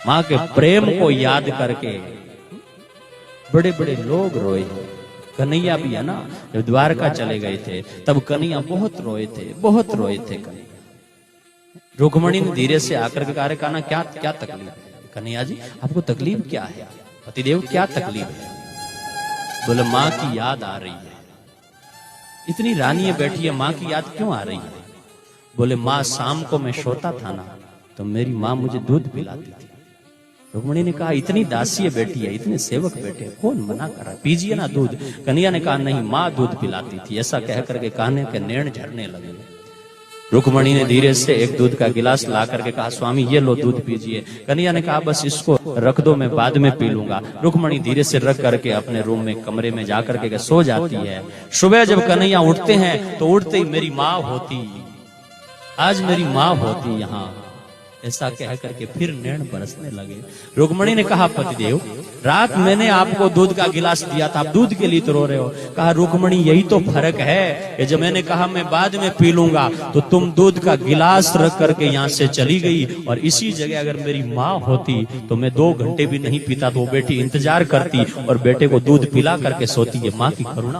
माँ के प्रेम को याद करके बड़े बड़े लोग रोए। कन्हैया भी है ना, जब द्वारका चले गए थे तब कन्हैया बहुत रोए थे, बहुत रोए थे कन्हैया। रुक्मणी ने धीरे से आकर के कहा, ना क्या क्या तकलीफ है? कन्हैया जी आपको तकलीफ क्या है? पतिदेव क्या तकलीफ है? बोले माँ की याद आ रही है। इतनी रानियां बैठी है, माँ की याद क्यों आ रही है? बोले माँ शाम को मैं सोता था ना तो मेरी माँ मुझे दूध पिलाती थी। रुक्मणी ने कहा इतनी दासी बैठी है, इतने सेवक बैठे, कौन मना कर रहा है, पीजिए ना दूध। कन्हैया ने कहा नहीं, माँ दूध पिलाती थी। ऐसा कह करके कान्हे के नैन झरने लगे। रुक्मणी ने धीरे से एक दूध का गिलास ला करके कहा स्वामी ये लो दूध पीजिए। कन्हैया ने कहा बस इसको रख दो, मैं बाद में पी लूंगा। रुक्मणी धीरे से रख करके अपने रूम में कमरे में जाकर के सो जाती है। सुबह जब कन्हैया उठते हैं तो उठते ही मेरी माँ होती, आज मेरी माँ होती यहाँ, ऐसा कह करके फिर नैन बरसने लगे। रुक्मणी ने कहा पतिदेव रात मैंने आपको दूध का गिलास दिया था, आप दूध के लिए तो रो रहे हो। कहा रुक्मणी यही तो फर्क है कि जब मैंने कहा मैं बाद में पी लूंगा तो तुम दूध का गिलास रख करके यहाँ से चली गई, और इसी जगह अगर मेरी माँ होती तो मैं 2 घंटे भी नहीं पीता तो वो बेटी इंतजार करती और बेटे को दूध पिला करके सोती है। माँ की करुणा।